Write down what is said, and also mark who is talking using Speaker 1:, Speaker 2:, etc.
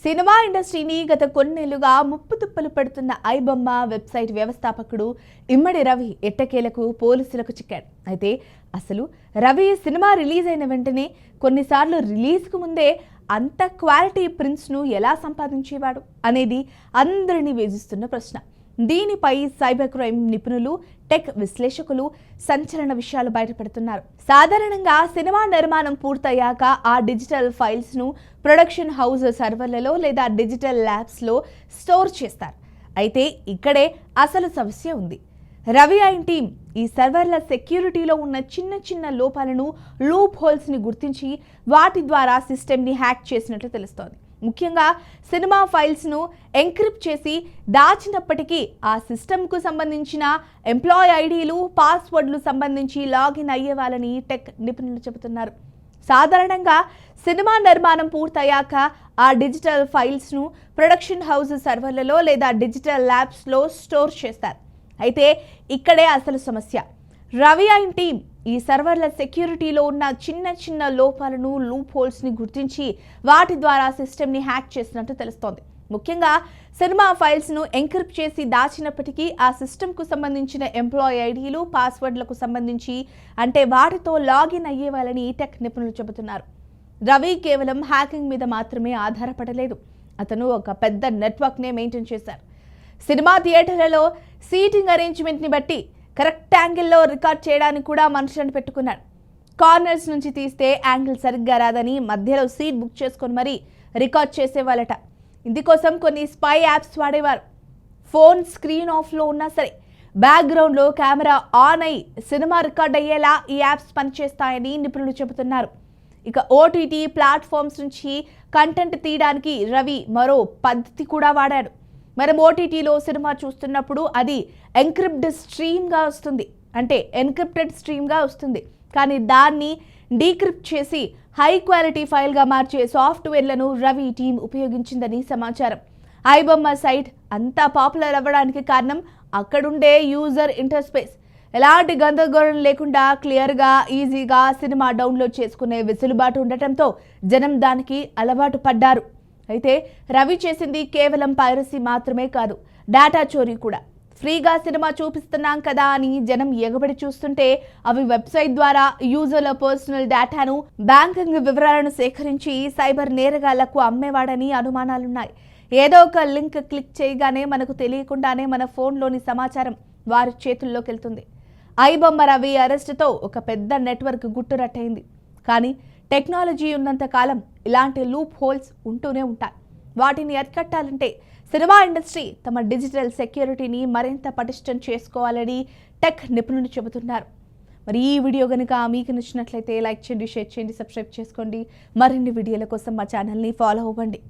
Speaker 1: Cinema ఇండస్ట్రీని గత కొన్నేళ్లుగా ముప్పుతుప్పలు పెడుతున్న ఐబొమ్మ వెబ్సైట్ వ్యవస్థాపకుడు ఇమ్మడి రవి ఎట్టకేలకు పోలీసులకు చిక్కాడు. అయితే అసలు రవి సినిమా రిలీజ్ అయిన వెంటనే కొన్నిసార్లు రిలీజ్కు ముందే అంత క్వాలిటీ ప్రింట్స్ను ఎలా సంపాదించేవాడు అనేది అందరినీ వేధిస్తున్న ప్రశ్న. దీనిపై సైబర్ క్రైమ్ నిపుణులు, టెక్ విశ్లేషకులు సంచలన విషయాలు బయటపెడుతున్నారు. సాధారణంగా సినిమా నిర్మాణం పూర్తయ్యాక ఆ డిజిటల్ ఫైల్స్ను ప్రొడక్షన్ హౌస్ సర్వర్లలో లేదా డిజిటల్ ల్యాబ్స్లో స్టోర్ చేస్తారు. అయితే ఇక్కడే అసలు సమస్య ఉంది. రవి అండ్ టీమ్ ఈ సర్వర్ల సెక్యూరిటీలో ఉన్న చిన్న చిన్న లోపాలను, లూప్ హోల్స్ని గుర్తించి వాటి ద్వారా సిస్టమ్ని హ్యాక్ చేసినట్లు తెలుస్తోంది. ముఖ్యంగా సినిమా ఫైల్స్ను ఎన్క్రిప్ట్ చేసి దాచినప్పటికీ ఆ సిస్టమ్కు సంబంధించిన ఎంప్లాయ్ ఐడీలు, పాస్వర్డ్లు సంబంధించి లాగిన్ అయ్యే వాళ్ళని టెక్ నిపుణులు చెబుతున్నారు. సాధారణంగా సినిమా నిర్మాణం పూర్తయ్యాక ఆ డిజిటల్ ఫైల్స్ను ప్రొడక్షన్ హౌస్ సర్వర్లలో లేదా డిజిటల్ ల్యాబ్స్లో స్టోర్ చేస్తారు. అయితే ఇక్కడే అసలు సమస్య. రవి అండ్ టీమ్ ఈ సర్వర్ల సెక్యూరిటీలో ఉన్న చిన్న చిన్న లోపాలను, లూప్ హోల్స్ని గుర్తించి వాటి ద్వారా సిస్టమ్ని హ్యాక్ చేసినట్టు తెలుస్తోంది. ముఖ్యంగా సినిమా ఫైల్స్ను ఎన్క్రిప్ట్ చేసి దాచినప్పటికీ ఆ సిస్టమ్కు సంబంధించిన ఎంప్లాయీ ఐడీలు, పాస్వర్డ్లకు సంబంధించి అంటే వాటితో లాగిన్ అయ్యే వాళ్ళని టెక్ నిపుణులు చెబుతున్నారు. రవి కేవలం హ్యాకింగ్ మీద మాత్రమే ఆధారపడలేదు. అతను ఒక పెద్ద నెట్వర్క్నే మెయింటైన్ చేశారు. సినిమా థియేటర్లలో సీటింగ్ అరేంజ్మెంట్ని బట్టి కరెక్ట్ యాంగిల్లో రికార్డ్ చేయడానికి కూడా మనుషులను పెట్టుకున్నాడు. కార్నర్స్ నుంచి తీస్తే యాంగిల్ సరిగ్గా రాదని మధ్యలో సీట్ బుక్ చేసుకొని మరీ రికార్డ్ చేసేవాళ్ళట. ఇందుకోసం కొన్ని స్పై యాప్స్ వాడేవారు. ఫోన్ స్క్రీన్ ఆఫ్లో ఉన్నా సరే బ్యాక్గ్రౌండ్లో కెమెరా ఆన్ అయి సినిమా రికార్డ్ అయ్యేలా ఈ యాప్స్ పనిచేస్తాయని నిపుణులు చెబుతున్నారు. ఇక ఓటీటీ ప్లాట్ఫామ్స్ నుంచి కంటెంట్ తీయడానికి రవి మరో పద్ధతి కూడా వాడాడు. మనం ఓటీటీలో సినిమా చూస్తున్నప్పుడు అది ఎన్క్రిప్టెడ్ స్ట్రీమ్గా వస్తుంది, అంటే ఎన్క్రిప్టెడ్ స్ట్రీమ్గా వస్తుంది. కానీ దాన్ని డీక్రిప్ట్ చేసి హై క్వాలిటీ ఫైల్గా మార్చే సాఫ్ట్వేర్లను రవి టీం ఉపయోగించిందని సమాచారం. ఐబొమ్మ సైట్ అంతా పాపులర్ అవ్వడానికి కారణం అక్కడుండే యూజర్ ఇంటర్ఫేస్. ఎలాంటి గందరగోళం లేకుండా క్లియర్గా, ఈజీగా సినిమా డౌన్లోడ్ చేసుకునే వెసులుబాటు ఉండటంతో జనం దానికి అలవాటు పడ్డారు. అయితే రవి చేసింది కేవలం పైరసీ మాత్రమే కాదు, డేటా చోరీ కూడా. ఫ్రీగా సినిమా చూపిస్తున్నాం కదా అని జనం ఎగబడి చూస్తుంటే అవి వెబ్సైట్ ద్వారా యూజర్ల పర్సనల్ డేటాను, బ్యాంకింగ్ వివరాలను సేకరించి సైబర్ నేరగాళ్లకు అమ్మేవాడని అనుమానాలున్నాయి. ఏదో ఒక లింక్ క్లిక్ చేయగానే మనకు తెలియకుండానే మన ఫోన్లోని సమాచారం వారి చేతుల్లోకి వెళ్తుంది. ఐబొమ్మ రవి అరెస్టుతో ఒక పెద్ద నెట్వర్క్ గుట్టురట్టయింది. కానీ టెక్నాలజీ ఉన్నంత కాలం ఇలాంటి లూప్ హోల్స్ ఉంటూనే ఉంటాయి. వాటిని అరికట్టాలంటే సినిమా ఇండస్ట్రీ తమ డిజిటల్ సెక్యూరిటీని మరింత పటిష్టం చేసుకోవాలని టెక్ నిపుణులు చెబుతున్నారు. మరి ఈ వీడియో కనుక మీకు నచ్చినట్లయితే లైక్ చేయండి, షేర్ చేయండి, సబ్స్క్రైబ్ చేసుకోండి. మరిన్ని వీడియోల కోసం మా ఛానల్ని ఫాలో అవ్వండి.